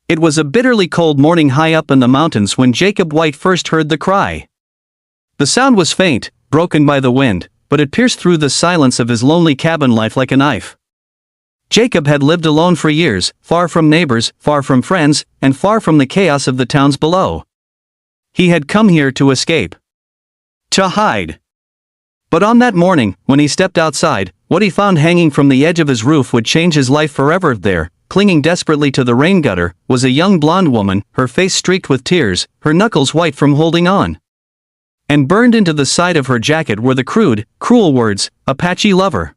It was a bitterly cold morning high up in the mountains when Jacob White first heard the cry. The sound was faint, broken by the wind, but it pierced through the silence of his lonely cabin life like a knife. Jacob had lived alone for years, far from neighbors, far from friends, and far from the chaos of the towns below. He had come here to escape. To hide. But on that morning, when he stepped outside, what he found hanging from the edge of his roof would change his life forever. There, clinging desperately to the rain gutter, was a young blonde woman, her face streaked with tears, her knuckles white from holding on. And burned into the side of her jacket were the crude, cruel words, "Apache Lover."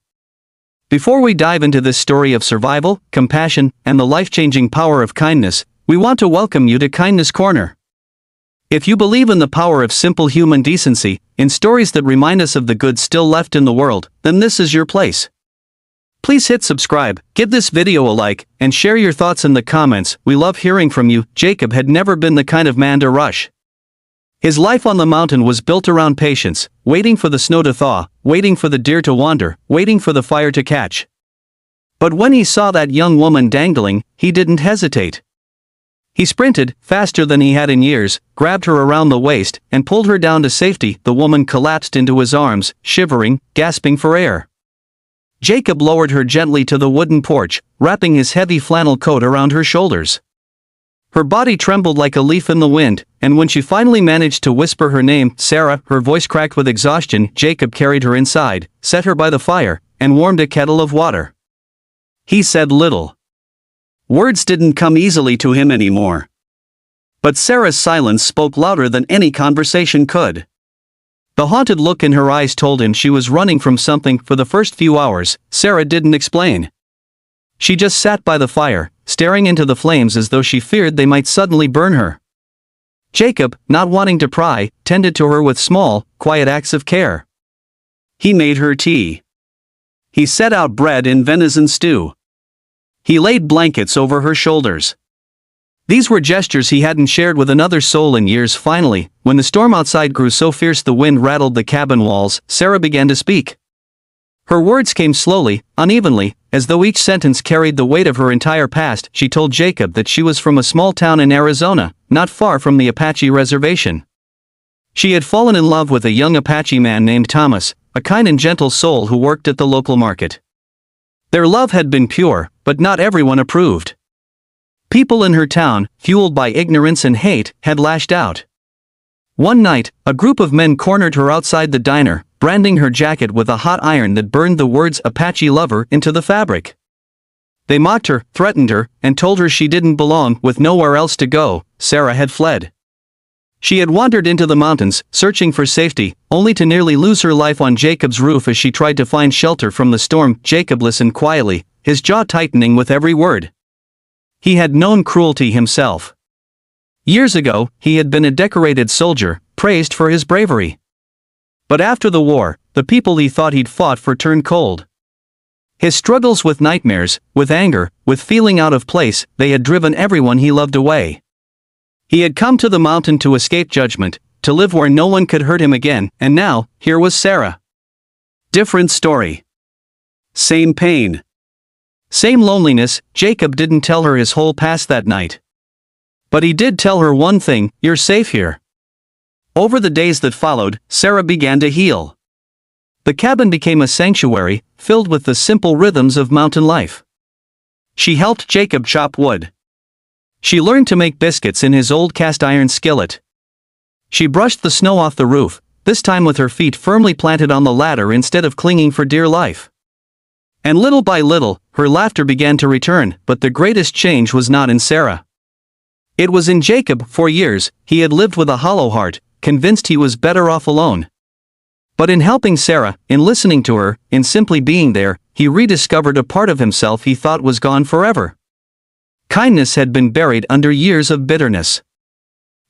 Before we dive into this story of survival, compassion, and the life-changing power of kindness, we want to welcome you to Kindness Corner. If you believe in the power of simple human decency, in stories that remind us of the good still left in the world, then this is your place. Please hit subscribe, give this video a like, and share your thoughts in the comments. We love hearing from you. Jacob had never been the kind of man to rush. His life on the mountain was built around patience, waiting for the snow to thaw, waiting for the deer to wander, waiting for the fire to catch. But when he saw that young woman dangling, he didn't hesitate. He sprinted, faster than he had in years, grabbed her around the waist, and pulled her down to safety. The woman collapsed into his arms, shivering, gasping for air. Jacob lowered her gently to the wooden porch, wrapping his heavy flannel coat around her shoulders. Her body trembled like a leaf in the wind, and when she finally managed to whisper her name, Sarah, her voice cracked with exhaustion, Jacob carried her inside, set her by the fire, and warmed a kettle of water. He said little. Words didn't come easily to him anymore. But Sarah's silence spoke louder than any conversation could. The haunted look in her eyes told him she was running from something. For the first few hours, Sarah didn't explain. She just sat by the fire, staring into the flames as though she feared they might suddenly burn her. Jacob, not wanting to pry, tended to her with small, quiet acts of care. He made her tea. He set out bread and venison stew. He laid blankets over her shoulders. These were gestures he hadn't shared with another soul in years. Finally, when the storm outside grew so fierce the wind rattled the cabin walls, Sarah began to speak. Her words came slowly, unevenly, as though each sentence carried the weight of her entire past. She told Jacob that she was from a small town in Arizona, not far from the Apache reservation. She had fallen in love with a young Apache man named Thomas, a kind and gentle soul who worked at the local market. Their love had been pure, but not everyone approved. People in her town, fueled by ignorance and hate, had lashed out. One night, a group of men cornered her outside the diner, branding her jacket with a hot iron that burned the words "Apache Lover" into the fabric. They mocked her, threatened her, and told her she didn't belong. With nowhere else to go, Sarah had fled. She had wandered into the mountains, searching for safety, only to nearly lose her life on Jacob's roof as she tried to find shelter from the storm. Jacob listened quietly, his jaw tightening with every word. He had known cruelty himself. Years ago, he had been a decorated soldier, praised for his bravery. But after the war, the people he thought he'd fought for turned cold. His struggles with nightmares, with anger, with feeling out of place, they had driven everyone he loved away. He had come to the mountain to escape judgment, to live where no one could hurt him again, and now, here was Sarah. Different story. Same pain. Same loneliness. Jacob didn't tell her his whole past that night. But he did tell her one thing: you're safe here. Over the days that followed, Sarah began to heal. The cabin became a sanctuary, filled with the simple rhythms of mountain life. She helped Jacob chop wood. She learned to make biscuits in his old cast-iron skillet. She brushed the snow off the roof, this time with her feet firmly planted on the ladder instead of clinging for dear life. And little by little, her laughter began to return, but the greatest change was not in Sarah. It was in Jacob. For years, he had lived with a hollow heart, convinced he was better off alone. But in helping Sarah, in listening to her, in simply being there, he rediscovered a part of himself he thought was gone forever. Kindness had been buried under years of bitterness.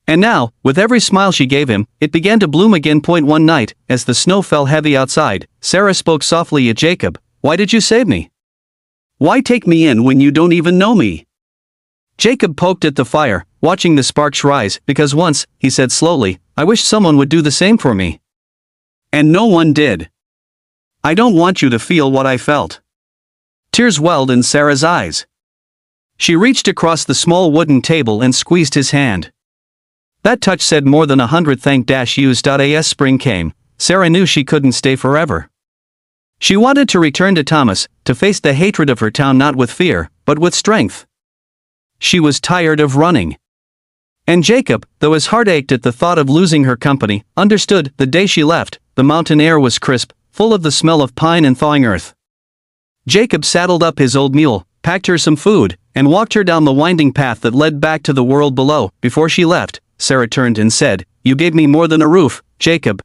And now, with every smile she gave him, it began to bloom again. One night, as the snow fell heavy outside, Sarah spoke softly at Jacob. "Why did you save me? Why take me in when you don't even know me?" Jacob poked at the fire, watching the sparks rise. "Because once," he said slowly, "I wished someone would do the same for me. And no one did. I don't want you to feel what I felt." Tears welled in Sarah's eyes. She reached across the small wooden table and squeezed his hand. That touch said more than 100 thank-yous. As spring came, Sarah knew she couldn't stay forever. She wanted to return to Thomas, to face the hatred of her town not with fear, but with strength. She was tired of running. And Jacob, though his heart ached at the thought of losing her company, understood. The day she left, the mountain air was crisp, full of the smell of pine and thawing earth. Jacob saddled up his old mule, packed her some food, and walked her down the winding path that led back to the world below. Before she left, Sarah turned and said, "You gave me more than a roof, Jacob.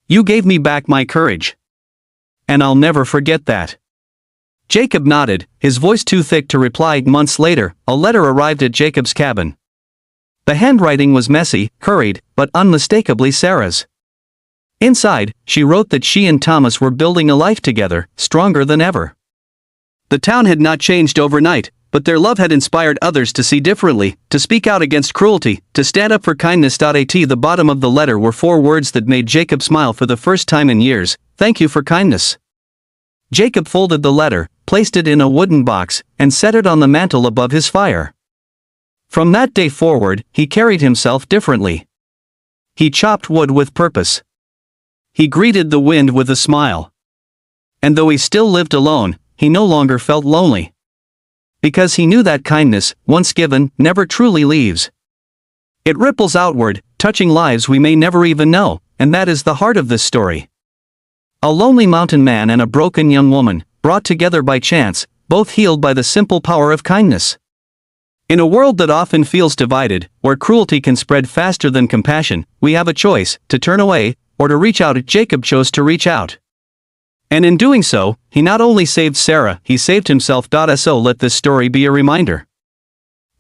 You gave me back my courage. And I'll never forget that." Jacob nodded, his voice too thick to reply. Months later, a letter arrived at Jacob's cabin. The handwriting was messy, hurried, but unmistakably Sarah's. Inside, she wrote that she and Thomas were building a life together, stronger than ever. The town had not changed overnight, but their love had inspired others to see differently, to speak out against cruelty, to stand up for kindness. At the bottom of the letter were 4 words that made Jacob smile for the first time in years: "Thank you for kindness." Jacob folded the letter, placed it in a wooden box, and set it on the mantel above his fire. From that day forward, he carried himself differently. He chopped wood with purpose. He greeted the wind with a smile. And though he still lived alone, he no longer felt lonely. Because he knew that kindness, once given, never truly leaves. It ripples outward, touching lives we may never even know, and that is the heart of this story. A lonely mountain man and a broken young woman, brought together by chance, both healed by the simple power of kindness. In a world that often feels divided, where cruelty can spread faster than compassion, we have a choice: to turn away, or to reach out. Jacob chose to reach out. And in doing so, he not only saved Sarah, he saved himself. So let this story be a reminder.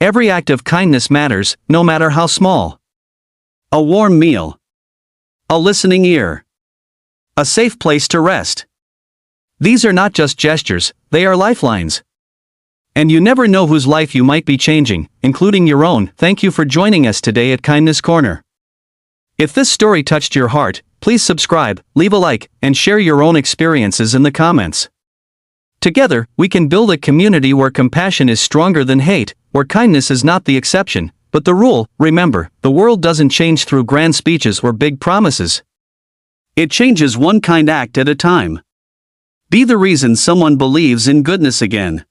Every act of kindness matters, no matter how small. A warm meal. A listening ear. A safe place to rest. These are not just gestures, they are lifelines. And you never know whose life you might be changing, including your own. Thank you for joining us today at Kindness Corner. If this story touched your heart, please subscribe, leave a like, and share your own experiences in the comments. Together, we can build a community where compassion is stronger than hate, where kindness is not the exception, but the rule. Remember, the world doesn't change through grand speeches or big promises. It changes one kind act at a time. Be the reason someone believes in goodness again.